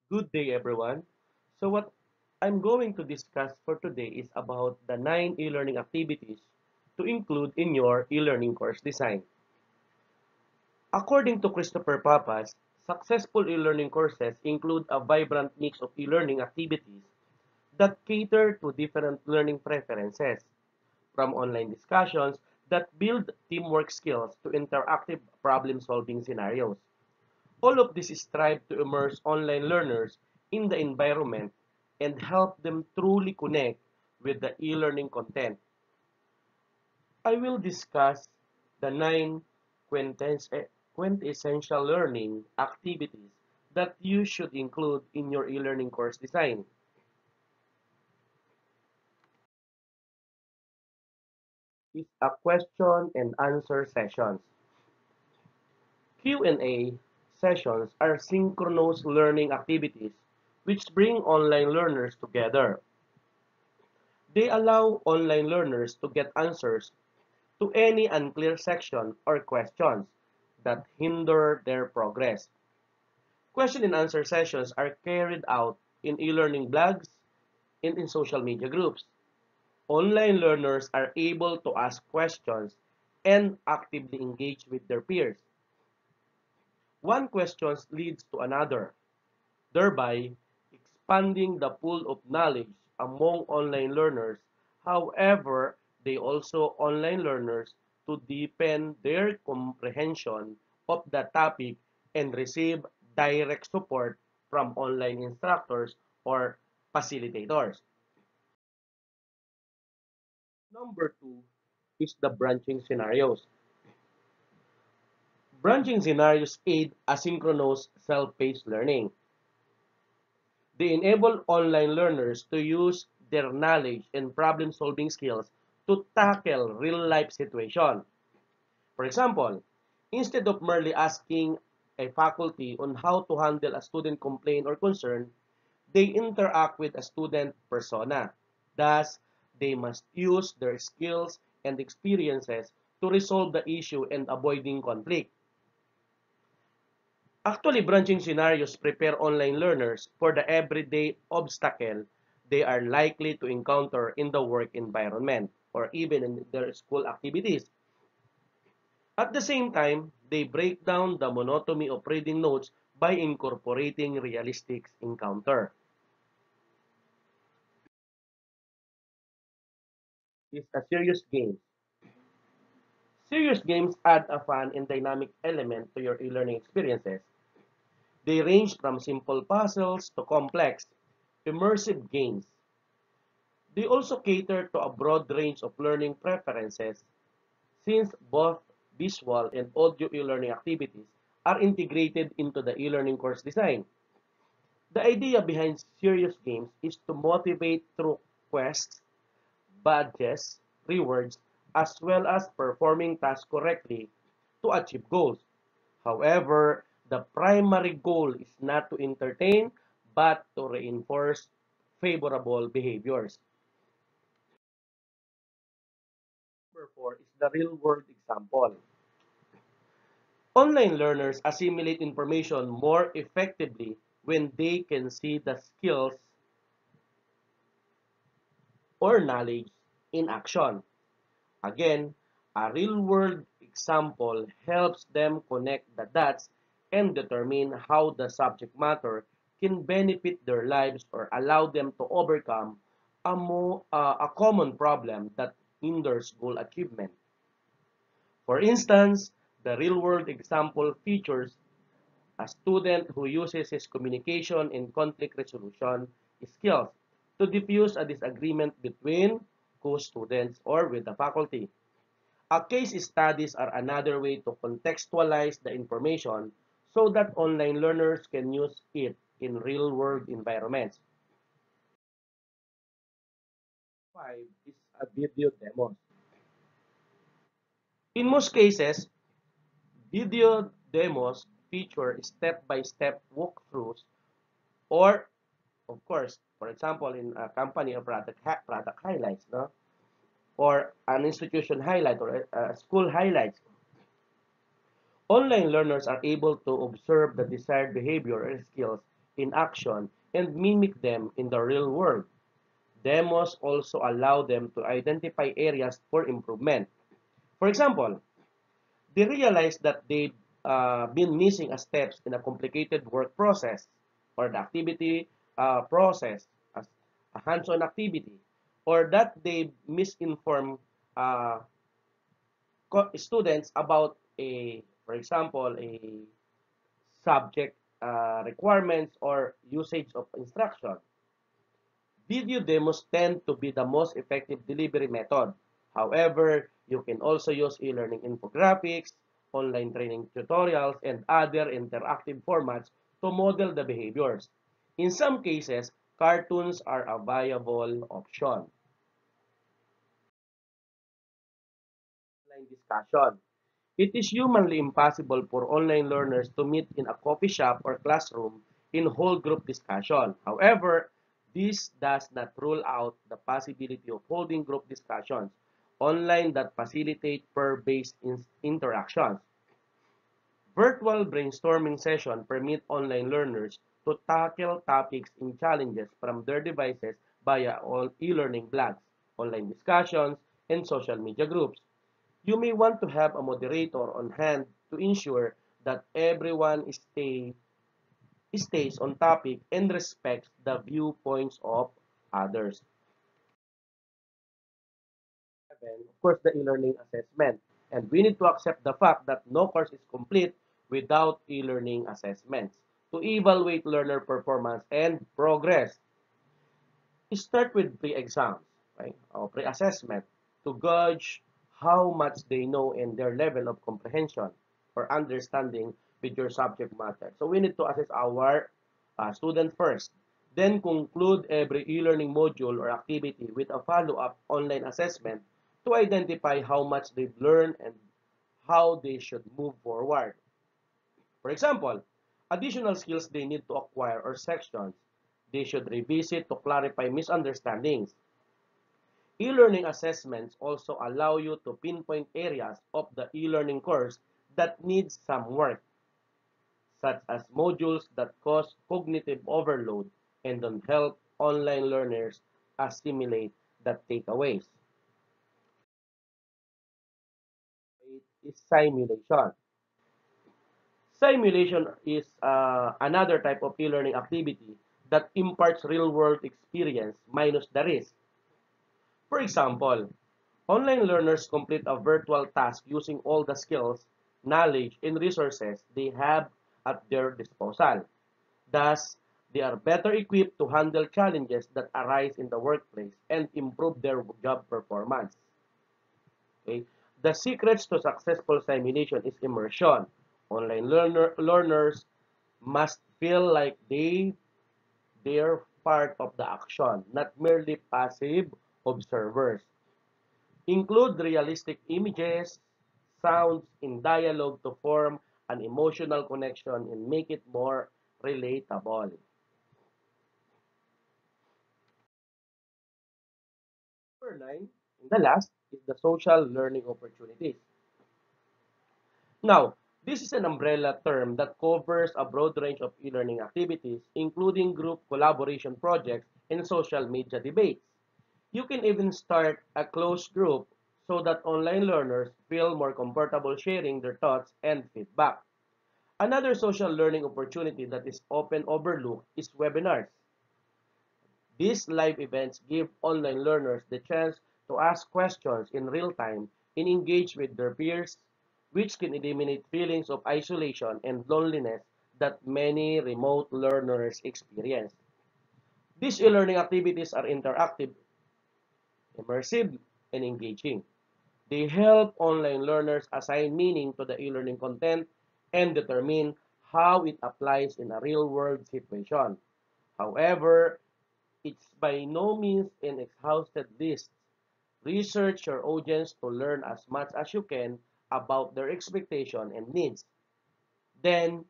Good day, everyone. So, what I'm going to discuss for today is about the 9 e-learning activities to include in your e-learning course design. According to Christopher Papas, successful e-learning courses include a vibrant mix of e-learning activities that cater to different learning preferences, from online discussions that build teamwork skills to interactive problem-solving scenarios. All of this strive to immerse online learners in the environment and help them truly connect with the e-learning content. I will discuss the 9 quintessential learning activities that you should include in your e-learning course design. It's a question and answer sessions. Q&A sessions are synchronous learning activities which bring online learners together. They allow online learners to get answers to any unclear section or questions that hinder their progress. Question and answer sessions are carried out in e-learning blogs and in social media groups. Online learners are able to ask questions and actively engage with their peers. One question leads to another, thereby expanding the pool of knowledge among online learners. However, they also online learners to deepen their comprehension of the topic and receive direct support from online instructors or facilitators. Number two is the branching scenarios. Branching scenarios aid asynchronous self-paced learning. They enable online learners to use their knowledge and problem-solving skills to tackle real-life situations. For example, instead of merely asking a faculty on how to handle a student complaint or concern, they interact with a student persona. Thus, they must use their skills and experiences to resolve the issue and avoiding conflict. Actually, branching scenarios prepare online learners for the everyday obstacle they are likely to encounter in the work environment or even in their school activities. At the same time, they break down the monotony of reading notes by incorporating realistic encounter. It's a serious game. Serious games add a fun and dynamic element to your e-learning experiences. They range from simple puzzles to complex, immersive games. They also cater to a broad range of learning preferences since both visual and audio e-learning activities are integrated into the e-learning course design. The idea behind serious games is to motivate through quests, badges, rewards, as well as performing tasks correctly to achieve goals. However, the primary goal is not to entertain but to reinforce favorable behaviors. Number four is the real-world example. Online learners assimilate information more effectively when they can see the skills or knowledge in action. Again, a real-world example helps them connect the dots and determine how the subject matter can benefit their lives or allow them to overcome a common problem that hinders goal achievement. For instance, the real-world example features a student who uses his communication and conflict resolution skills to diffuse a disagreement between co-students or with the faculty. Case studies are another way to contextualize the information so that online learners can use it in real-world environments. Five is a video demo. In most cases, video demos feature step-by-step walkthroughs or, of course, for example, in a company or product highlights, no? Or an institution highlight or a school highlights. Online learners are able to observe the desired behavior and skills in action and mimic them in the real world. Demos also allow them to identify areas for improvement. For example, they realize that they've been missing a steps in a complicated work process or the activity process as a hands-on activity, or that they misinform uh, students about a, for example, a subject requirements or usage of instruction. Video demos tend to be the most effective delivery method. However, you can also use e-learning infographics, online training tutorials, and other interactive formats to model the behaviors. In some cases, cartoons are a viable option. Online discussion. It is humanly impossible for online learners to meet in a coffee shop or classroom in whole group discussion. However, this does not rule out the possibility of holding group discussions online that facilitate peer-based interactions. Virtual brainstorming sessions permit online learners to tackle topics and challenges from their devices via e-learning blogs, online discussions, and social media groups. You may want to have a moderator on hand to ensure that everyone stays on topic and respects the viewpoints of others. Of course, the e-learning assessment. And we need to accept the fact that no course is complete without e-learning assessments to evaluate learner performance and progress. Start with pre-exams, right? Or pre-assessment to gauge how much they know and their level of comprehension or understanding with your subject matter. So we need to assess our student first. Then conclude every e-learning module or activity with a follow-up online assessment to identify how much they've learned and how they should move forward. For example, additional skills they need to acquire or sections they should revisit to clarify misunderstandings. E-learning assessments also allow you to pinpoint areas of the e-learning course that needs some work, such as modules that cause cognitive overload and don't help online learners assimilate the takeaways. It is simulation. Simulation is another type of e-learning activity that imparts real-world experience minus the risk. For example, online learners complete a virtual task using all the skills, knowledge, and resources they have at their disposal. Thus, they are better equipped to handle challenges that arise in the workplace and improve their job performance. Okay? The secrets to successful simulation is immersion. Learners must feel like they're part of the action, not merely passive observers. Include realistic images, sounds, and dialogue to form an emotional connection and make it more relatable. Number 9, and the last, is the social learning opportunities. Now, this is an umbrella term that covers a broad range of e-learning activities, including group collaboration projects and social media debates. You can even start a closed group so that online learners feel more comfortable sharing their thoughts and feedback. Another social learning opportunity that is often overlooked is webinars. These live events give online learners the chance to ask questions in real time and engage with their peers, which can eliminate feelings of isolation and loneliness that many remote learners experience. These e-learning activities are interactive, immersive, and engaging. They help online learners assign meaning to the e-learning content and determine how it applies in a real-world situation. However, it's by no means an exhausted list. Research your audience to learn as much as you can about their expectation and needs. Then,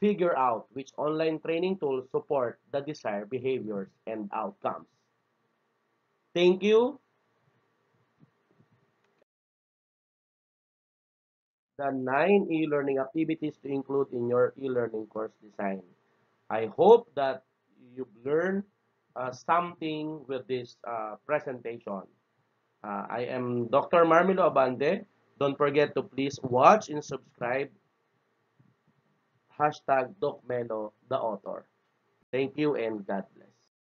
figure out which online training tools support the desired behaviors and outcomes. Thank you. The 9 e-learning activities to include in your e-learning course design. I hope that you've learned something with this presentation. I am Dr. Marmelo Abande. Don't forget to please watch and subscribe hashtag DocMelo, the author. Thank you and God bless.